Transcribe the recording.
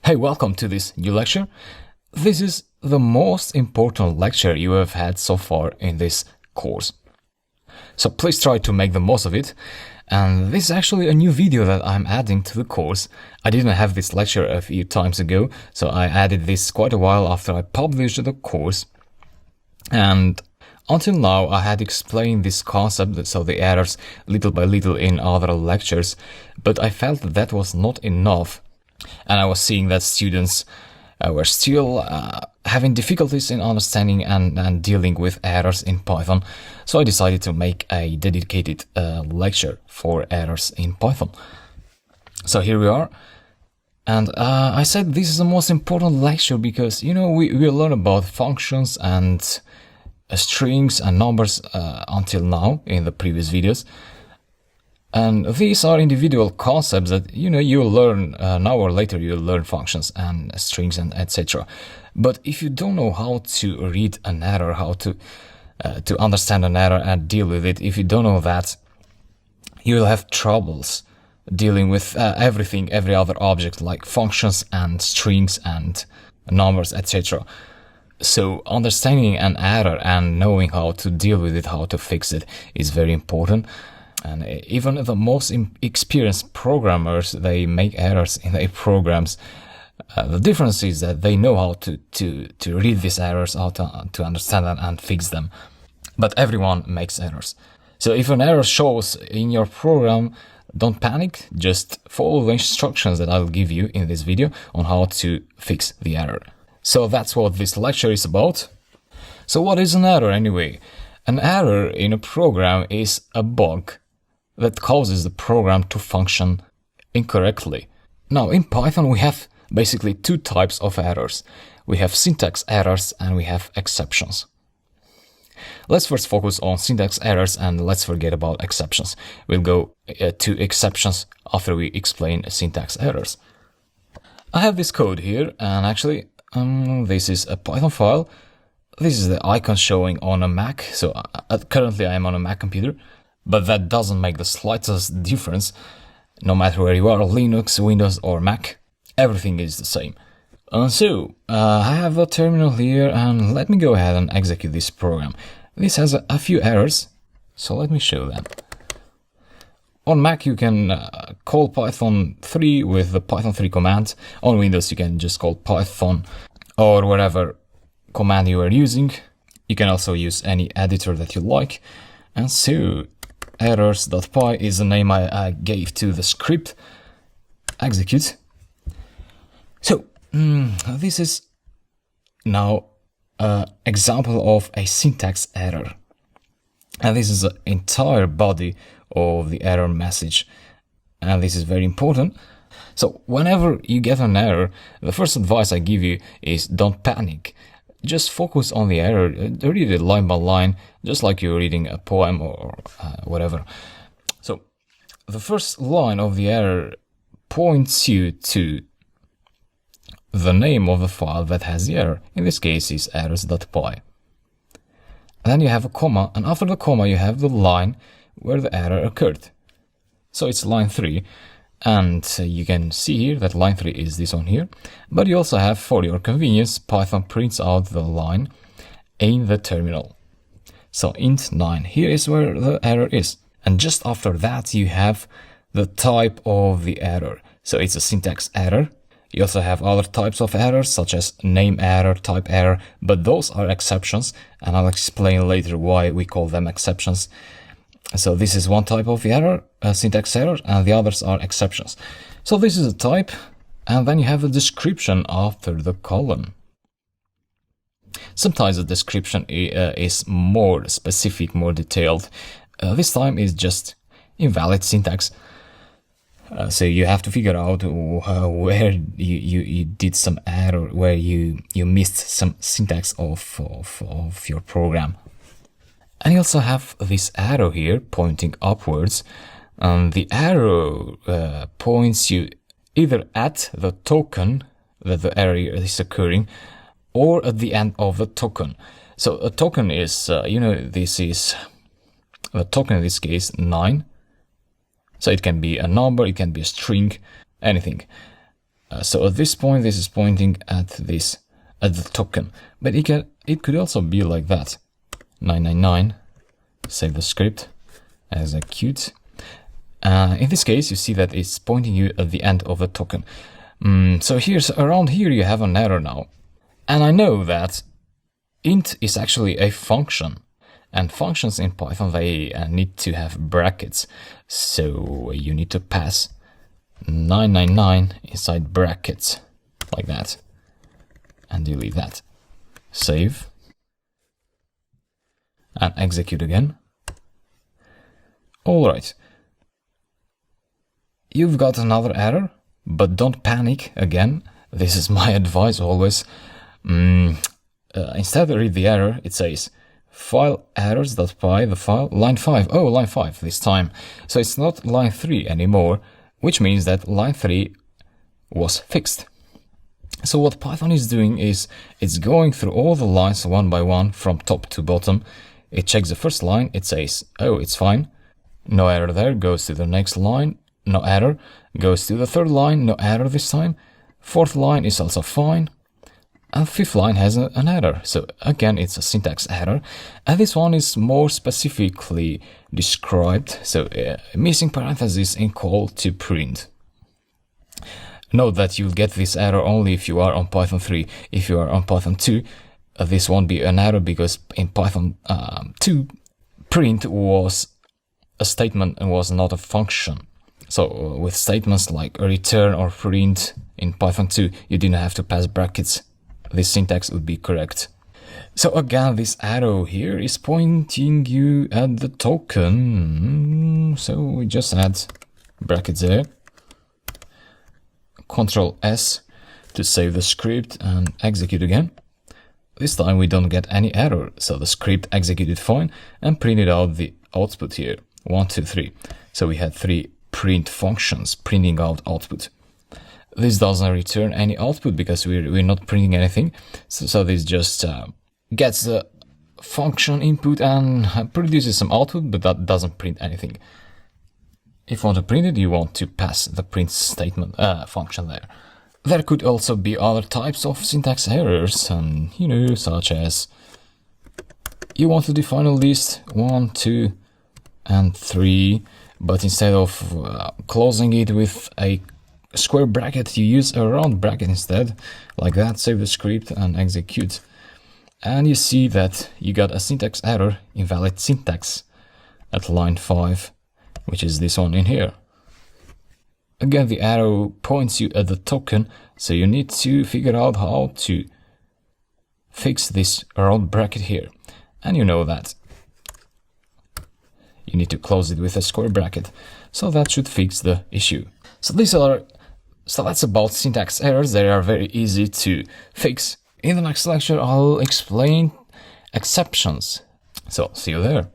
Hey, welcome to this new lecture. This is the most important lecture you have had so far in this course. So please try to make the most of it. And this is actually a new video that I'm adding to the course. I didn't have this lecture a few times ago, so I added this quite a while after I published the course. And until now, I had explained this concept, so the errors, little by little in other lectures, but I felt that was not enough. And I was seeing that students were still having difficulties in understanding and dealing with errors in Python. So I decided to make a dedicated lecture for errors in Python. So here we are. And I said this is the most important lecture because, we learn about functions and strings and numbers until now in the previous videos. And these are individual concepts that, you'll learn now or later. You'll learn functions and strings and etc. But if you don't know how to read an error, how to understand an error and deal with it, if you don't know that, you'll have troubles dealing with everything, every other object like functions and strings and numbers, etc. So understanding an error and knowing how to deal with it, how to fix it is very important. And even the most experienced programmers, they make errors in their programs. The difference is that they know how to read these errors, how to understand them and fix them. But everyone makes errors. So if an error shows in your program, don't panic. Just follow the instructions that I'll give you in this video on how to fix the error. So that's what this lecture is about. So what is an error anyway? An error in a program is a bug that causes the program to function incorrectly. Now, in Python, we have basically two types of errors. We have syntax errors and we have exceptions. Let's first focus on syntax errors and let's forget about exceptions. We'll go to exceptions after we explain syntax errors. I have this code here, and actually, this is a Python file. This is the icon showing on a Mac. So currently I am on a Mac computer. But that doesn't make the slightest difference. No matter where you are, Linux, Windows or Mac, everything is the same. And so, I have a terminal here and let me go ahead and execute this program. This has a few errors, so let me show them. On Mac you can call Python 3 with the Python 3 command. On Windows you can just call Python or whatever command you are using. You can also use any editor that you like. And so, errors.py is the name I gave to the script. Execute. So, this is now an example of a syntax error. And this is the entire body of the error message. And this is very important. So, whenever you get an error, the first advice I give you is don't panic. Just focus on the error, read it line by line, just like you're reading a poem or whatever. So, the first line of the error points you to the name of the file that has the error. In this case, is errors.py. Then you have a comma, and after the comma you have the line where the error occurred. So it's line 3. And you can see here that line 3 is this one here. But you also have, for your convenience, Python prints out the line in the terminal. So int 9, here is where the error is. And just after that, you have the type of the error. So it's a syntax error. You also have other types of errors, such as name error, type error, but those are exceptions. And I'll explain later why we call them exceptions. So this is one type of error, syntax error, and the others are exceptions. So this is a type, and then you have a description after the colon. Sometimes the description is more specific, more detailed. This time is just invalid syntax. So you have to figure out where you did some error, where you missed some syntax of your program. And you also have this arrow here pointing upwards. The arrow points you either at the token that the error is occurring or at the end of the token. So a token is, this is the token in this case 9. So it can be a number, it can be a string, anything. So at this point, this is pointing at the token, but it could also be like that. 999. Save the script. Execute. In this case, you see that it's pointing you at the end of the token. So around here you have an error now. And I know that int is actually a function. And functions in Python, they need to have brackets. So you need to pass 999 inside brackets, like that. And delete that. Save. And execute again. Alright. You've got another error, but don't panic again. This is my advice always. Instead read the error, it says file errors.py, the file, line 5. Oh, line 5 this time. So it's not line 3 anymore, which means that line 3 was fixed. So what Python is doing is it's going through all the lines one by one from top to bottom. It checks the first line, it says, oh, it's fine. No error there, goes to the next line, no error. Goes to the third line, no error this time. Fourth line is also fine. And fifth line has an error. So again, it's a syntax error. And this one is more specifically described. So missing parentheses in call to print. Note that you'll get this error only if you are on Python 3. If you are on Python 2, this won't be an error because in Python 2, print was a statement and was not a function. So with statements like return or print in Python 2, you didn't have to pass brackets. This syntax would be correct. So again, this arrow here is pointing you at the token. So we just add brackets there. Ctrl S to save the script and execute again. This time we don't get any error, so the script executed fine and printed out the output here. 1, 2, 3. So we had 3 print functions printing out output. This doesn't return any output because we're not printing anything. So this just gets the function input and produces some output, but that doesn't print anything. If you want to print it, you want to pass the print statement function there. There could also be other types of syntax errors, and such as you want to define a list 1, 2, and 3, but instead of closing it with a square bracket, you use a round bracket instead, like that. Save the script and execute. And you see that you got a syntax error, invalid syntax, at line 5, which is this one in here. Again, the arrow points you at the token, so you need to figure out how to fix this round bracket here. And you know that you need to close it with a square bracket, so that should fix the issue. So that's about syntax errors. They are very easy to fix. In the next lecture, I'll explain exceptions. So see you there.